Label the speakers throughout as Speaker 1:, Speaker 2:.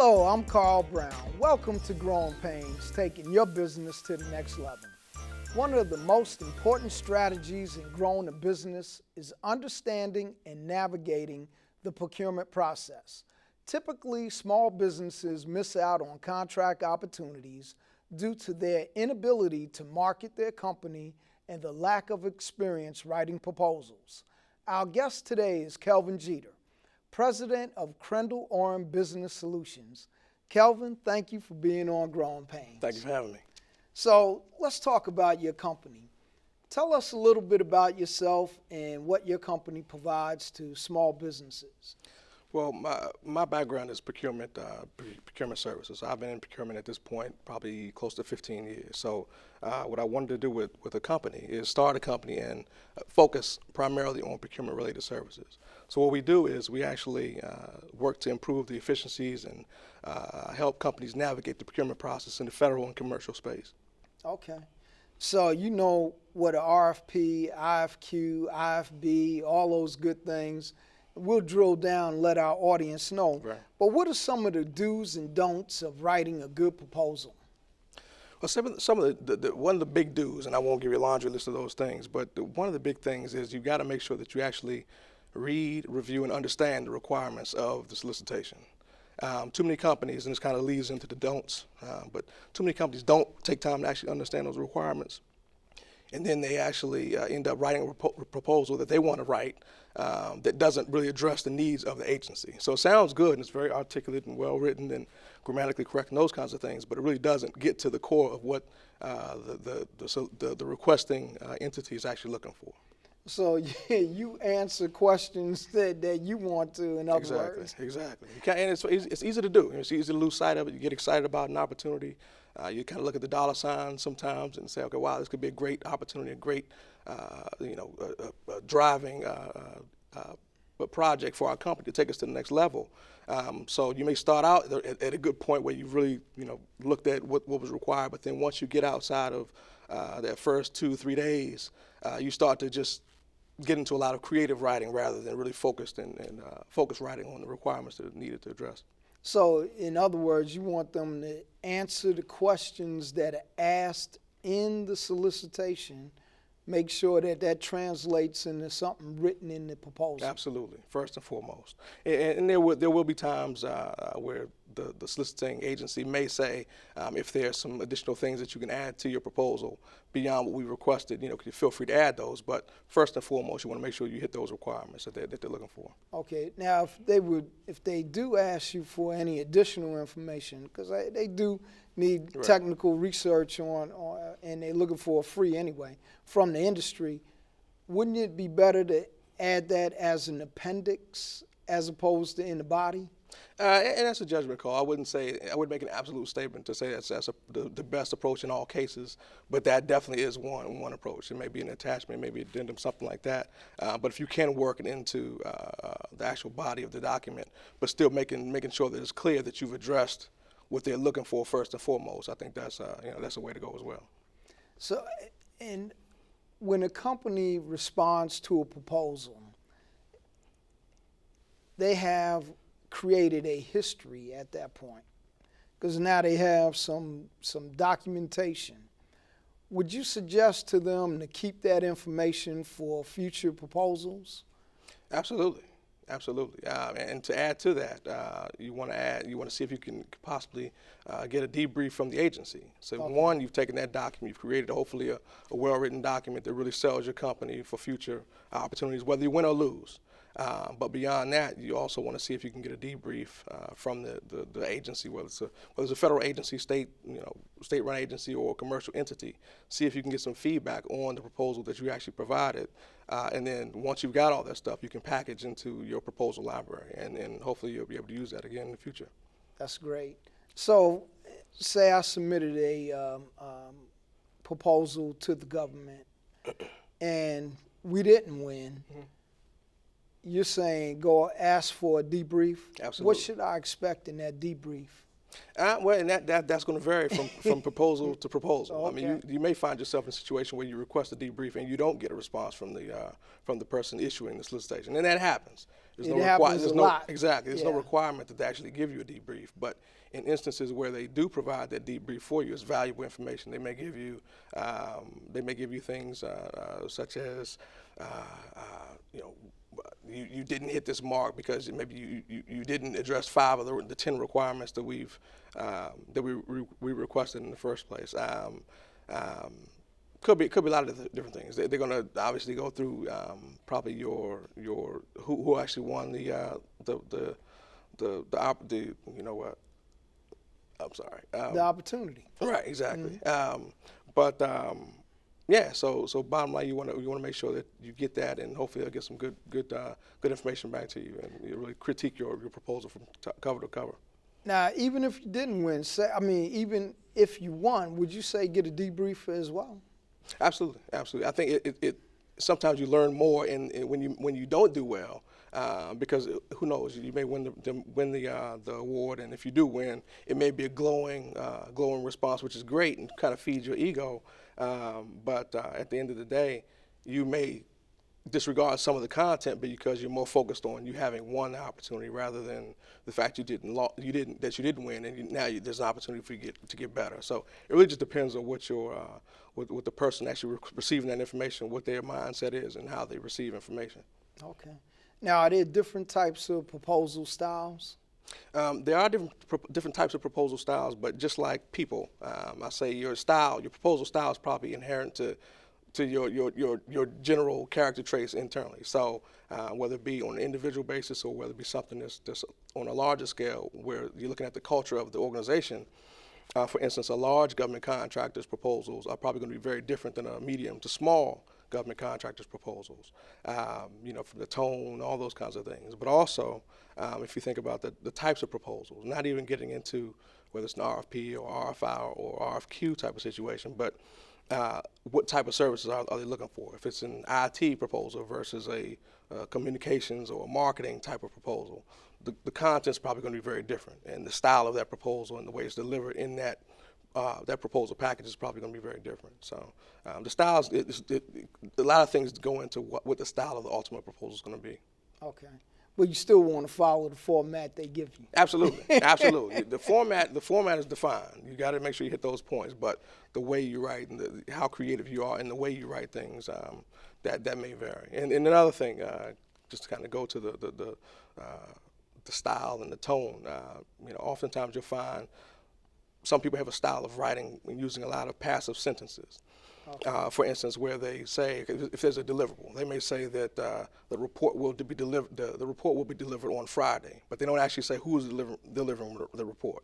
Speaker 1: Hello, I'm Carl Brown. Welcome to Growing Pains, taking your business to the next level. One of the most important strategies in growing a business is understanding and navigating the procurement process. Typically, small businesses miss out on contract opportunities due to their inability to market their company and the lack of experience writing proposals. Our guest today is Kelvin Jeter, President of Crendel Orem Business Solutions. Kelvin, thank you for being on Growing Pains.
Speaker 2: Thank you for having me.
Speaker 1: So let's talk about your company. Tell us a little bit about yourself and what your company provides to small businesses.
Speaker 2: Well, my background is procurement services. I've been in procurement at this point probably close to 15 years. So what I wanted to do with a company is start a company and focus primarily on procurement-related services. So what we do is we actually work to improve the efficiencies and help companies navigate the procurement process in the federal and commercial space.
Speaker 1: Okay. So you know what an RFP, IFQ, IFB, all those good things. We'll drill down and let our audience know.
Speaker 2: Right.
Speaker 1: But what are some of the do's and don'ts of writing a good proposal?
Speaker 2: Well, some of the one of the big do's, and I won't give you a laundry list of those things, but one of the big things is you got to make sure that you actually read, review, and understand the requirements of the solicitation. Too many companies, and this kind of leads into the don'ts, but too many companies don't take time to actually understand those requirements. And then they actually end up writing a proposal that they want to write that doesn't really address the needs of the agency. So it sounds good and it's very articulate and well written and grammatically correct and those kinds of things, but it really doesn't get to the core of what the requesting entity is actually looking for.
Speaker 1: So you answer questions that you want to, in other words.
Speaker 2: Exactly. You can't, and it's easy to do. It's easy to lose sight of it. You get excited about an opportunity. You kind of look at the dollar sign sometimes and say, okay, wow, this could be a great opportunity, a great, driving project for our company to take us to the next level. So you may start out at a good point where you've really, looked at what was required, but then once you get outside of that first 2-3 days, you start to just get into a lot of creative writing rather than really focused and focused writing on the requirements that are needed to address.
Speaker 1: So in other words, you want them to answer the questions that are asked in the solicitation, make sure that translates into something written in the proposal.
Speaker 2: Absolutely, first and foremost. And there will be times where the soliciting agency may say, if there's some additional things that you can add to your proposal beyond what we requested, you feel free to add those. But first and foremost, you want to make sure you hit those requirements that they're looking for.
Speaker 1: Okay. Now, if they do ask you for any additional information, because they do need
Speaker 2: Right.
Speaker 1: technical research on, and they're looking for a free anyway from the industry, wouldn't it be better to add that as an appendix as opposed to in the body?
Speaker 2: And that's a judgment call. I wouldn't make an absolute statement to say that's the best approach in all cases, but that definitely is one approach. It may be an attachment, maybe addendum, something like that. But if you can work it into the actual body of the document, but still making sure that it's clear that you've addressed what they're looking for first and foremost, I think that's a way to go as well.
Speaker 1: So, and when a company responds to a proposal, they have created a history at that point, because now they have some documentation. Would you suggest to them to keep that information for future proposals?
Speaker 2: Absolutely. And to add to that, you want to see if you can possibly get a debrief from the agency. So
Speaker 1: Okay.
Speaker 2: One, you've taken that document, you've created hopefully a well-written document that really sells your company for future opportunities, whether you win or lose. But beyond that, you also want to see if you can get a debrief from the agency, whether it's a federal agency, state-run agency, or a commercial entity. See if you can get some feedback on the proposal that you actually provided, and then once you've got all that stuff, you can package into your proposal library, and hopefully you'll be able to use that again in the future.
Speaker 1: That's great. So, say I submitted a proposal to the government, and we didn't win. Mm-hmm. You're saying go ask for a debrief?
Speaker 2: Absolutely.
Speaker 1: What should I expect in that debrief?
Speaker 2: Well, and that's going to vary from proposal to proposal. I mean,
Speaker 1: Okay.
Speaker 2: you may find yourself in a situation where you request a debrief and you don't get a response from the person issuing the solicitation, and that happens.
Speaker 1: It happens a lot.
Speaker 2: Exactly. There's no
Speaker 1: Yeah.
Speaker 2: requirement that they actually give you a debrief, but in instances where they do provide that debrief for you, it's valuable information. They may give you things such as you know. You didn't hit this mark because maybe you didn't address 5 of the 10 requirements that we requested in the first place. Could be a lot of different things. They're going to obviously go through probably your who actually won the you know what. I'm sorry.
Speaker 1: The opportunity.
Speaker 2: Right, exactly. But yeah, so bottom line, you want to make sure that you get that, and hopefully they'll get some good information back to you, and you really critique your proposal from cover to cover.
Speaker 1: Now, even if you didn't win, even if you won, would you say get a debrief as well?
Speaker 2: Absolutely. I think it sometimes you learn more when you don't do well, because who knows, you may win the award, and if you do win, it may be a glowing response, which is great and kind of feeds your ego. But at the end of the day, you may disregard some of the content because you're more focused on you having won the opportunity rather than the fact you didn't win, and there's an opportunity for you to get better. So it really just depends on what what the person actually receiving that information, what their mindset is, and how they receive information.
Speaker 1: Okay. Now, are there different types of proposal styles?
Speaker 2: There are different types of proposal styles, but just like people, I say your proposal style is probably inherent to your general character traits internally. So whether it be on an individual basis or whether it be something that's on a larger scale where you're looking at the culture of the organization. For instance, a large government contractor's proposals are probably going to be very different than a medium to small government contractors' proposals, from the tone, all those kinds of things. But also, if you think about the types of proposals, not even getting into whether it's an RFP or RFI or RFQ type of situation, but what type of services are they looking for? If it's an IT proposal versus a communications or a marketing type of proposal, the content's probably going to be very different, and the style of that proposal and the way it's delivered in that proposal package is probably going to be very different. So the styles, a lot of things go into what the style of the ultimate proposal is going to be.
Speaker 1: Okay. But you still want to follow the format they give you.
Speaker 2: Absolutely. The format is defined. You got to make sure you hit those points. But the way you write and how creative you are and the way you write things, that may vary. And another thing, just to kind of go to the style and the tone. Oftentimes you'll find some people have a style of writing using a lot of passive sentences. Okay. For instance, where they say, if there's a deliverable, they may say that the report will be delivered. The report will be delivered on Friday, but they don't actually say who's delivering the report.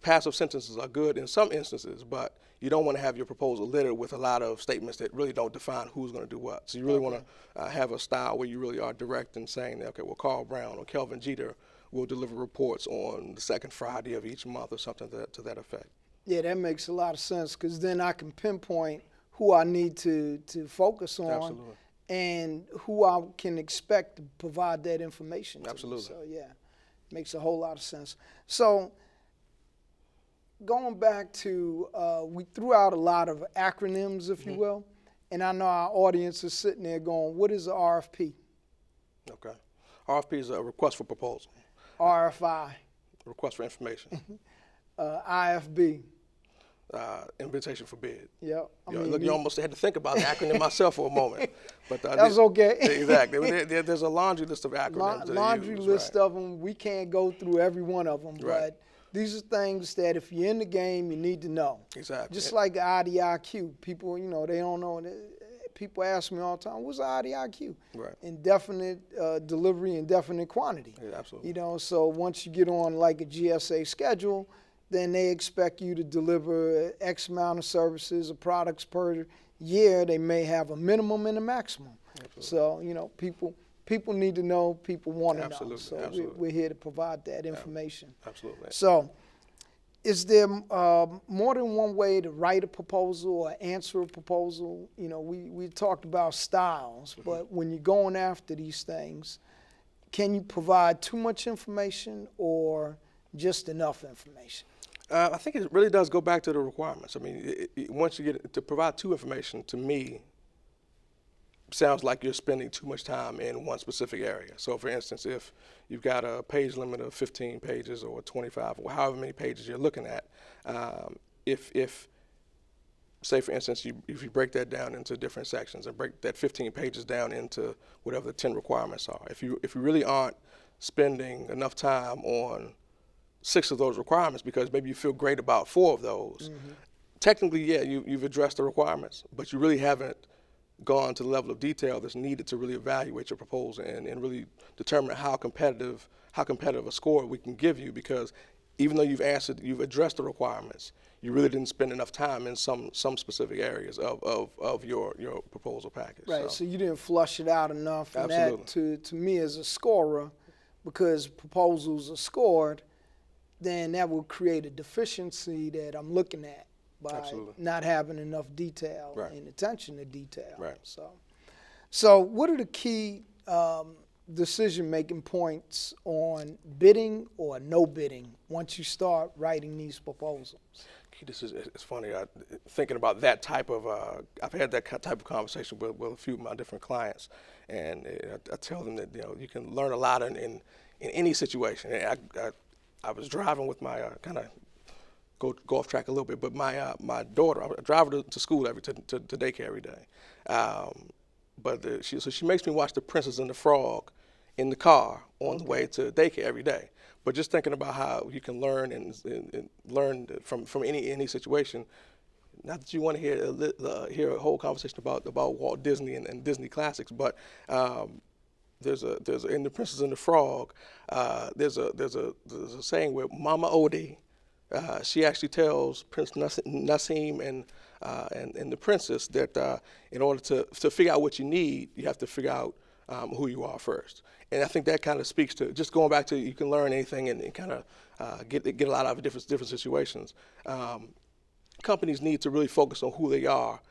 Speaker 2: Passive sentences are good in some instances, but you don't want to have your proposal littered with a lot of statements that really don't define who's going to do what. So you really want to have a style where you really are direct in saying, okay, well, Carl Brown or Kelvin Jeter will deliver reports on the second Friday of each month or something to that effect.
Speaker 1: Yeah, that makes a lot of sense because then I can pinpoint who I need to focus on.
Speaker 2: Absolutely.
Speaker 1: And who I can expect to provide that information to.
Speaker 2: Absolutely.
Speaker 1: So, yeah, makes a whole lot of sense. So going back to, we threw out a lot of acronyms, if you will, and I know our audience is sitting there going, what is an RFP?
Speaker 2: Okay. RFP is a request for proposal.
Speaker 1: RFI.
Speaker 2: Request for information.
Speaker 1: IFB.
Speaker 2: Invitation for bid.
Speaker 1: Yep.
Speaker 2: You almost had to think about the acronym myself for a moment. But
Speaker 1: that's okay.
Speaker 2: Exactly. There's a laundry list of acronyms.
Speaker 1: Laundry list of them. We can't go through every one of them,
Speaker 2: right.
Speaker 1: But these are things that if you're in the game, you need to know.
Speaker 2: Exactly.
Speaker 1: Just like the IDIQ. People, they don't know. People ask me all the time, what's the IDIQ?
Speaker 2: Right.
Speaker 1: Indefinite delivery, indefinite quantity.
Speaker 2: Yeah, absolutely.
Speaker 1: So once you get on like a GSA schedule, then they expect you to deliver X amount of services or products per year. They may have a minimum and a maximum. Absolutely. So, people need to know, people want to know. So
Speaker 2: absolutely.
Speaker 1: We're here to provide that information.
Speaker 2: Absolutely.
Speaker 1: So is there more than one way to write a proposal or answer a proposal? We talked about styles, but when you're going after these things, can you provide too much information or just enough information?
Speaker 2: I think it really does go back to the requirements. I mean, once you get to provide too information, to me, sounds like you're spending too much time in one specific area. So, for instance, if you've got a page limit of 15 pages or 25 or however many pages you're looking at, if say, for instance, if you break that down into different sections and break that 15 pages down into whatever the 10 requirements are, if you really aren't spending enough time on 6 of those requirements because maybe you feel great about 4 of those, technically, yeah, you've addressed the requirements, but you really haven't gone to the level of detail that's needed to really evaluate your proposal and really determine how competitive a score we can give you, because even though you've addressed the requirements, you really didn't spend enough time in some specific areas of your proposal package.
Speaker 1: Right, so you didn't flush it out enough. And
Speaker 2: Absolutely.
Speaker 1: that, to me as a scorer, because proposals are scored, then that will create a deficiency that I'm looking at by
Speaker 2: Absolutely.
Speaker 1: not having enough detail
Speaker 2: Right.
Speaker 1: and attention to detail.
Speaker 2: Right.
Speaker 1: So what are the key decision-making points on bidding or no bidding once you start writing these proposals?
Speaker 2: It's funny, thinking about that type of, I've had that type of conversation with a few of my different clients, and I tell them that, you can learn a lot in any situation. And I was driving with my, kind of go off track a little bit, but my daughter, I drive her to school to daycare every day. So she makes me watch The Princess and the Frog in the car on the way to daycare every day. But just thinking about how you can learn and learn from any situation. Not that you want to hear a whole conversation about Walt Disney and Disney classics, but there's in The Princess and the Frog, there's a saying where Mama Odie, she actually tells Prince Nassim and the princess that in order to figure out what you need, you have to figure out who you are first. And I think that kind of speaks to just going back to you can learn anything and kind of get a lot out of different situations. Companies need to really focus on who they are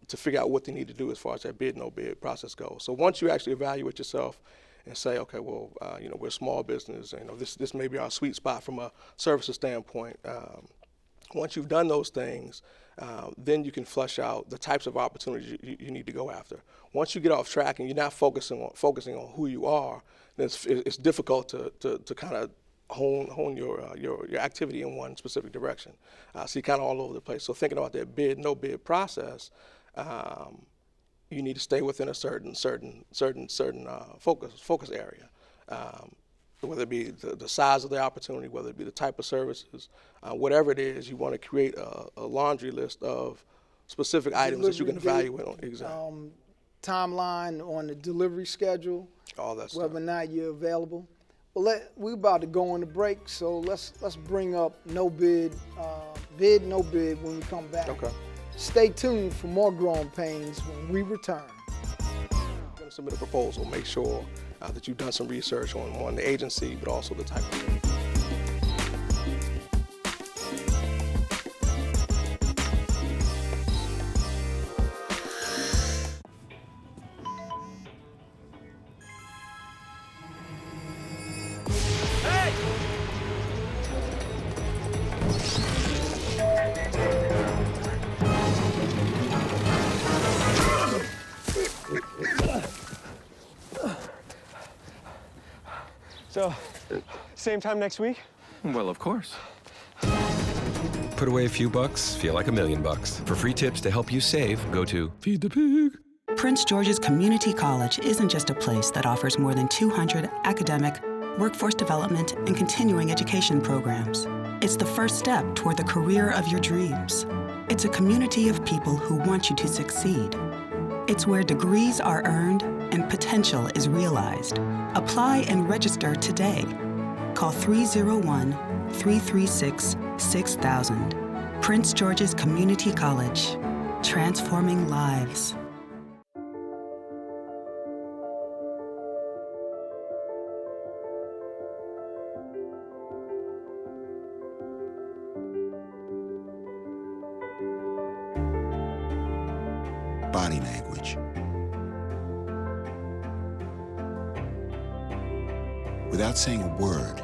Speaker 2: to figure out what they need to do as far as that bid no bid process goes. So once you actually evaluate yourself and say, okay, well, we're a small business, and this may be our sweet spot from a services standpoint. Once you've done those things, then you can flesh out the types of opportunities you need to go after. Once you get off track and you're not focusing on who you are, then it's difficult to kind of hone your activity in one specific direction. So you're kind of all over the place. So thinking about that bid no bid process, you need to stay within a certain focus area. Whether it be the size of the opportunity, whether it be the type of services, whatever it is, you want to create a laundry list of specific items that you can evaluate on. Exactly.
Speaker 1: Timeline on the delivery schedule,
Speaker 2: all that stuff.
Speaker 1: whether or not you're available. Well, we're about to go on the break, so let's bring up no bid no bid when we come back.
Speaker 2: Okay.
Speaker 1: Stay tuned for more Growing Pains when we return.
Speaker 2: You're going to submit a proposal. Make sure that you've done some research on the agency, but also the type of.
Speaker 3: So, same time next week?
Speaker 4: Well, of course. Put away a few bucks, feel like $1 million. For free tips to help you save, go to Feed the Pig.
Speaker 5: Prince George's Community College isn't just a place that offers more than 200 academic, workforce development, and continuing education programs. It's the first step toward the career of your dreams. It's a community of people who want you to succeed. It's where degrees are earned and potential is realized. Apply and register today. Call 301-336-6000. Prince George's Community College, transforming lives.
Speaker 6: Body language. Without saying a word,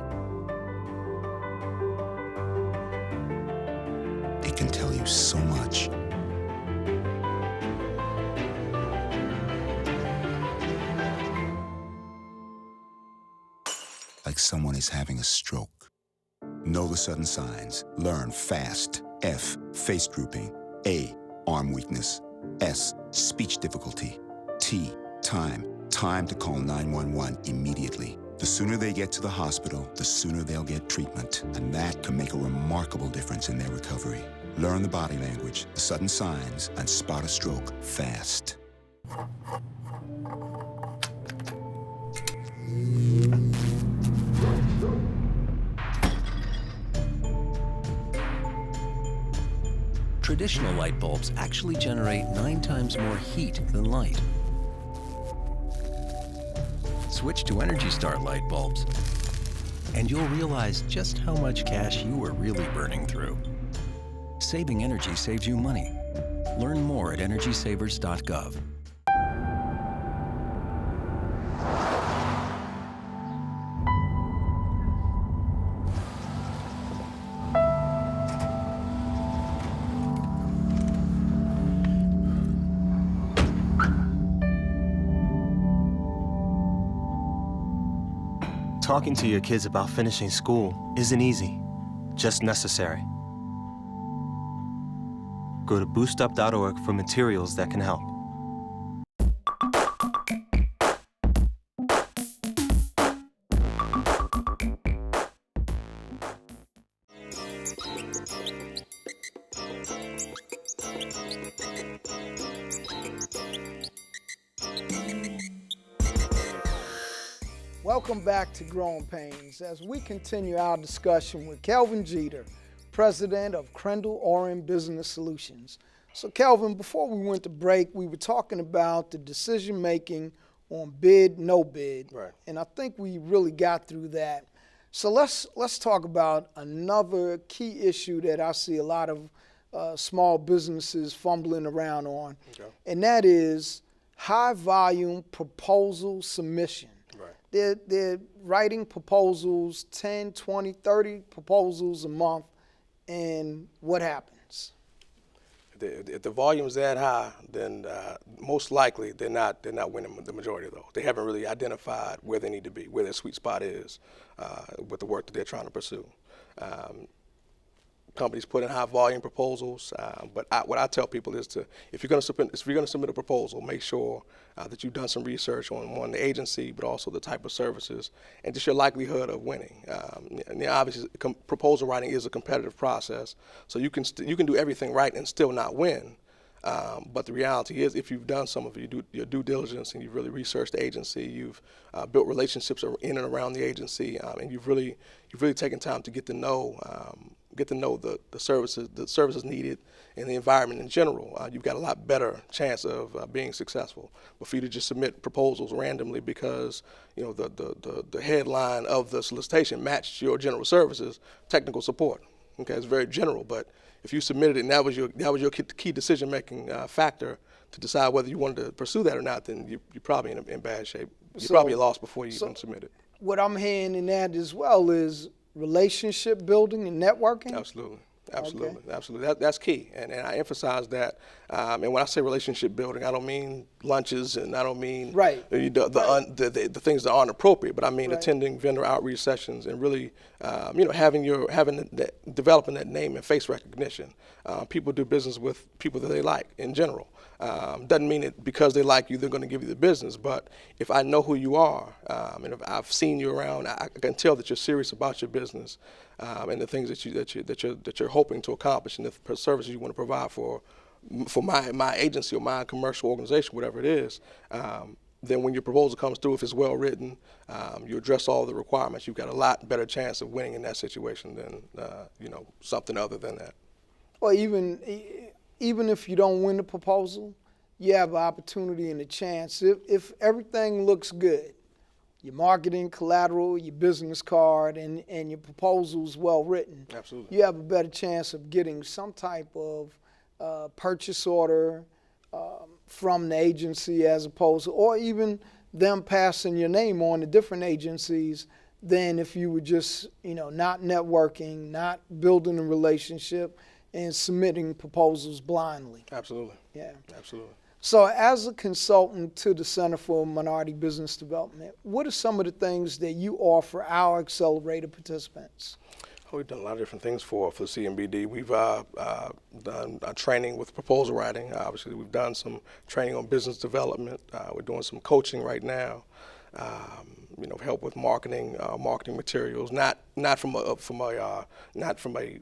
Speaker 6: like someone is having a stroke. Know the sudden signs. Learn fast. F, face drooping. A, arm weakness. S, speech difficulty. T, time. Time to call 911 immediately. The sooner they get to the hospital, the sooner they'll get treatment. And that can make a remarkable difference in their recovery. Learn the body language, the sudden signs, and spot a stroke fast.
Speaker 7: Traditional light bulbs actually generate 9 times more heat than light. Switch to Energy Star light bulbs, and you'll realize just how much cash you were really burning through. Saving energy saves you money. Learn more at EnergySavers.gov.
Speaker 3: Talking to your kids about finishing school isn't easy, just necessary. Go to boostup.org for materials that can help.
Speaker 1: Welcome back to Growing Pains as we continue our discussion with Kelvin Jeter, President of Crendel Oren Business Solutions. So Kelvin, before we went to break, we were talking about the decision making on bid, no bid.
Speaker 2: Right.
Speaker 1: And I think we really got through that. So let's talk about another key issue that I see a lot of small businesses fumbling around on.
Speaker 2: Okay.
Speaker 1: And that is high volume proposal submission. They're writing proposals, 10, 20, 30 proposals a month, and what happens?
Speaker 2: If the volume is that high, then most likely they're not winning the majority of those. They haven't really identified where they need to be, where their sweet spot is with the work that they're trying to pursue. Companies put in high volume proposals, but what I tell people is if you're going to submit a proposal, make sure that you've done some research on the agency, but also the type of services and just your likelihood of winning. And obviously, proposal writing is a competitive process, so you can do everything right and still not win. But the reality is, if you've done some of your due diligence and you've really researched the agency, you've built relationships in and around the agency, and you've really taken time to get to know the services needed and the environment in general, you've got a lot better chance of being successful. But for you to just submit proposals randomly because the headline of the solicitation matched your general services, technical support. Okay, it's very general, but if you submitted it and that was your key decision-making factor to decide whether you wanted to pursue that or not, then you're probably in bad shape. You're probably lost before you even submit it.
Speaker 1: What I'm hearing in that as well is relationship building and networking?
Speaker 2: Absolutely.
Speaker 1: Okay.
Speaker 2: Absolutely. That's key, and I emphasize that. And when I say relationship building, I don't mean lunches, and I don't mean the things that aren't appropriate. But I mean attending vendor outreach sessions and really, developing that name and face recognition. People do business with people that they like in general. Doesn't mean that because they like you, they're going to give you the business. But if I know who you are, and if I've seen you around, I can tell that you're serious about your business and the things that you're hoping to accomplish and the services you want to provide for my agency or my commercial organization, whatever it is. Then when your proposal comes through, if it's well written, you address all the requirements, you've got a lot better chance of winning in that situation than something other than that.
Speaker 1: Well, even if you don't win the proposal, you have an opportunity and a chance. If everything looks good, your marketing collateral, your business card, and your proposal's well written,
Speaker 2: absolutely,
Speaker 1: you have a better chance of getting some type of purchase order from the agency as opposed to, or even them passing your name on to different agencies than if you were just, not networking, not building a relationship, and submitting proposals blindly.
Speaker 2: Absolutely.
Speaker 1: Yeah.
Speaker 2: Absolutely.
Speaker 1: So as a consultant to the Center for Minority Business Development, what are some of the things that you offer our accelerator participants?
Speaker 2: We've done a lot of different things for the CMBD. We've done training with proposal writing. Obviously, we've done some training on business development. We're doing some coaching right now. Help with marketing materials, not from a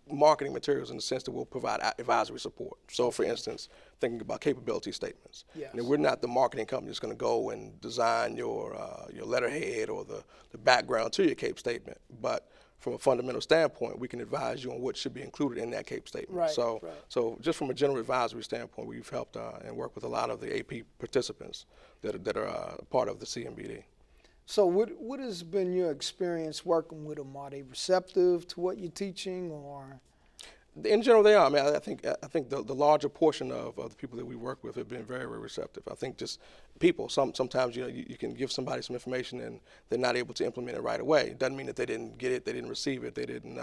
Speaker 2: marketing materials in the sense that we'll provide advisory support. So, for instance, thinking about capability statements.
Speaker 1: Yes.
Speaker 2: We're not the marketing company that's going to go and design your letterhead or the background to your CAPE statement, but from a fundamental standpoint, we can advise you on what should be included in that CAPE statement.
Speaker 1: Right,
Speaker 2: so,
Speaker 1: right.
Speaker 2: so just from a general advisory standpoint, we've helped and worked with a lot of the AP participants that are part of the CMBD.
Speaker 1: So what has been your experience working with them? Are they receptive to what you're teaching, or?
Speaker 2: In general, they are. I mean, I think the larger portion of the people that we work with have been very, very receptive. I think just people, sometimes you can give somebody some information and they're not able to implement it right away. It doesn't mean that they didn't get it, they didn't receive it, they didn't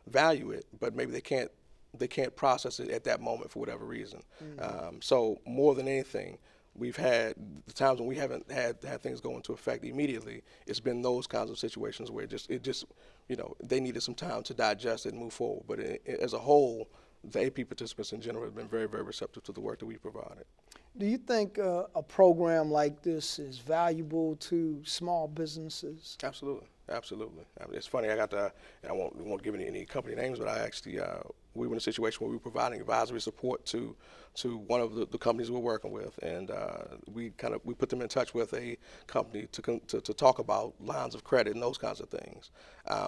Speaker 2: value it, but maybe they can't process it at that moment for whatever reason. Mm-hmm. So more than anything, we've had the times when we haven't had things go into effect immediately. It's been those kinds of situations where they needed some time to digest it and move forward. But as a whole, the AP participants in general have been very, very receptive to the work that we provided.
Speaker 1: Do you think a program like this is valuable to small businesses?
Speaker 2: Absolutely. Absolutely. I mean, it's funny. I won't give any company names, but I actually we were in a situation where we were providing advisory support to one of the companies we're working with, and we put them in touch with a company to talk about lines of credit and those kinds of things.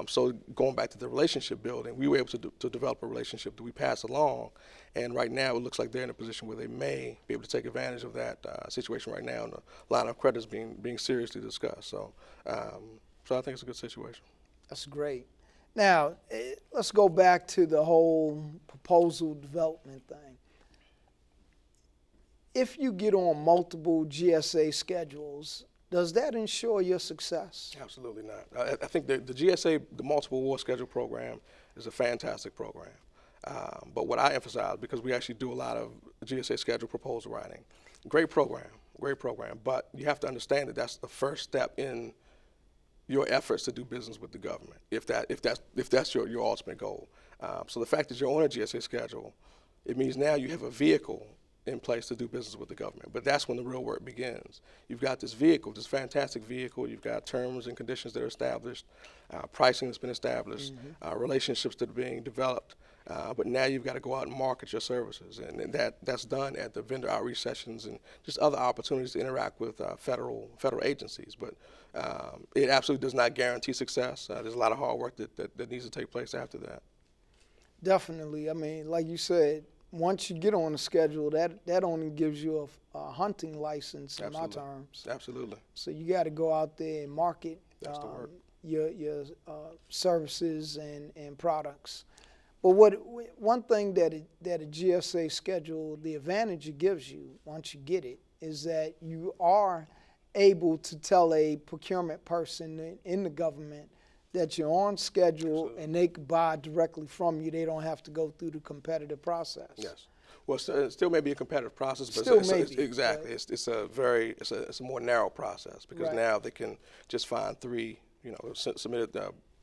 Speaker 2: So going back to the relationship building, we were able to develop a relationship that we pass along, and right now it looks like they're in a position where they may be able to take advantage of that situation right now, and the line of credit is being seriously discussed. So I think it's a good situation.
Speaker 1: That's great. Now, let's go back to the whole proposal development thing. If you get on multiple GSA schedules, does that ensure your success?
Speaker 2: Absolutely not. I think the GSA, the Multiple Award Schedule program, is a fantastic program. But what I emphasize, because we actually do a lot of GSA schedule proposal writing, great program, but you have to understand that that's the first step in your efforts to do business with the government, if that's your ultimate goal. So the fact that you're on a GSA schedule, it means now you have a vehicle in place to do business with the government. But that's when the real work begins. You've got this vehicle, this fantastic vehicle. You've got terms and conditions that are established, pricing that's been established, mm-hmm. Relationships that are being developed. But now you've got to go out and market your services, and that's done at the vendor outreach sessions and just other opportunities to interact with federal agencies. But it absolutely does not guarantee success. There's a lot of hard work that needs to take place after that.
Speaker 1: Definitely. I mean, like you said, once you get on the schedule, that only gives you a hunting license in my terms.
Speaker 2: Absolutely.
Speaker 1: So you got to go out there and market your services and products. But one thing that a GSA schedule, the advantage it gives you once you get it, is that you are able to tell a procurement person in the government that you're on schedule. Absolutely. And they can buy directly from you. They don't have to go through the competitive process.
Speaker 2: Yes. Well, it still may be a competitive process, but exactly. Right? It's a more narrow process, because right. Now they can just find three,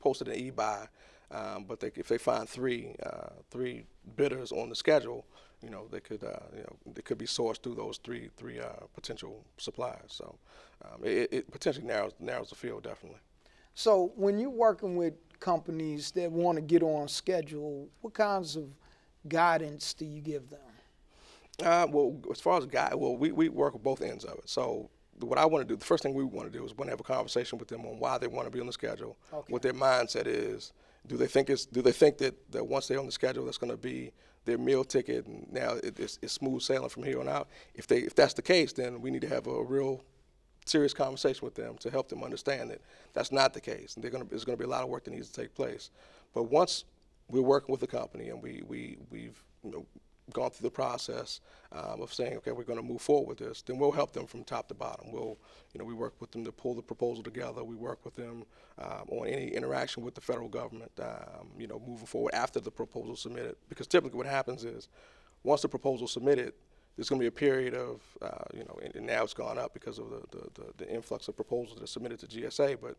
Speaker 2: posted an e-buy, but if they find three bidders on the schedule, they could be sourced through those three potential suppliers. So it potentially narrows the field, definitely.
Speaker 1: So when you're working with companies that want to get on schedule, what kinds of guidance do you give them?
Speaker 2: Well, as far as we work with both ends of it. So what I want to do, the first thing we want to do is want to have a conversation with them on why they want to be on the schedule, okay. What their mindset is. Do they think that once they're on the schedule, that's going to be their meal ticket, and now it's smooth sailing from here on out? If that's the case, then we need to have a real serious conversation with them to help them understand that that's not the case, and there's going to be a lot of work that needs to take place. But once we're working with the company and we've gone through the process of saying, okay, we're going to move forward with this, then we'll help them from top to bottom. We work with them to pull the proposal together. We work with them on any interaction with the federal government, moving forward after the proposal is submitted. Because typically what happens is, once the proposal is submitted, there's going to be a period of, and now it's gone up because of the influx of proposals that are submitted to GSA, but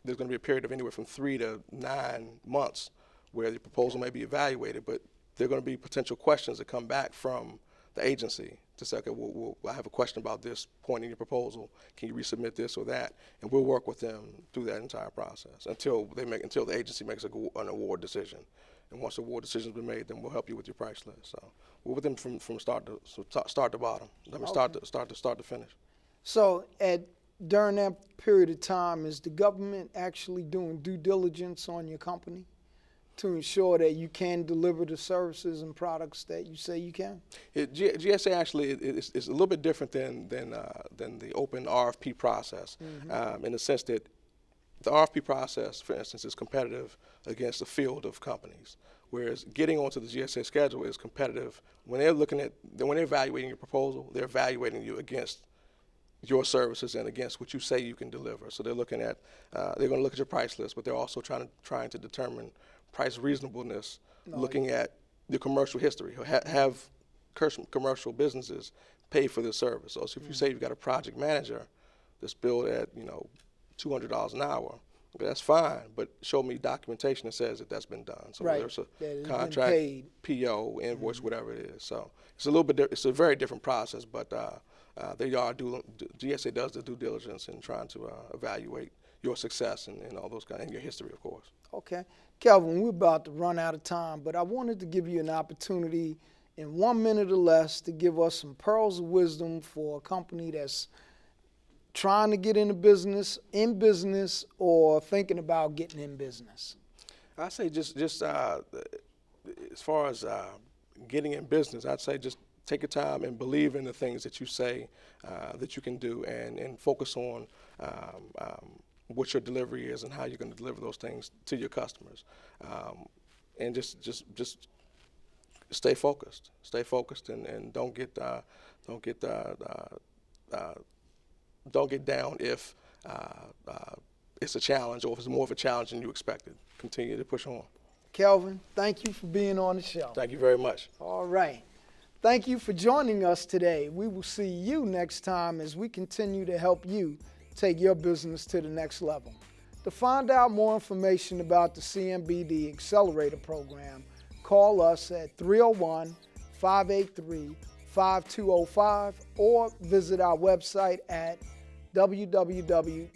Speaker 2: there's going to be a period of anywhere from 3 to 9 months where the proposal may be evaluated, but there are going to be potential questions that come back from the agency to say, okay, I have a question about this point in your proposal. Can you resubmit this or that? And we'll work with them through that entire process until the agency makes an award decision. And once the award decision's been made, then we'll help you with your price list. So we're with them from start to bottom. Start to finish.
Speaker 1: So during that period of time, is the government actually doing due diligence on your company to ensure that you can deliver the services and products that you say you can?
Speaker 2: GSA actually is a little bit different than the open RFP process, in the sense that the RFP process, for instance, is competitive against a field of companies, whereas getting onto the GSA schedule is competitive. When they're evaluating your proposal, they're evaluating you against your services and against what you say you can deliver. So they're looking at, they're going to look at your price list, but they're also trying to determine price reasonableness, looking at the commercial history. Have commercial businesses pay for this service? So if you say you've got a project manager that's billed at $200 an hour, that's fine, but show me documentation that says that that's been done. So there's a contract, PO, invoice, whatever it is. So it's a little bit. It's a very different process, but GSA does the due diligence in trying to evaluate your success and all those and your history, of course.
Speaker 1: Okay. Kelvin, we're about to run out of time, but I wanted to give you an opportunity in 1 minute or less to give us some pearls of wisdom for a company that's trying to get into business, or thinking about getting in business.
Speaker 2: I say just as far as getting in business, I'd say just take your time and believe in the things that you say that you can do, and focus on what your delivery is and how you're going to deliver those things to your customers, and just stay focused, and don't get down if it's a challenge, or if it's more of a challenge than you expected. Continue to push on.
Speaker 1: Kelvin, thank you for being on the show.
Speaker 2: Thank you very much.
Speaker 1: All right. Thank you for joining us today. We will see you next time as we continue to help you take your business to the next level. To find out more information about the CMBD Accelerator Program, call us at 301-583-5205 or visit our website at www.cmbd.biz.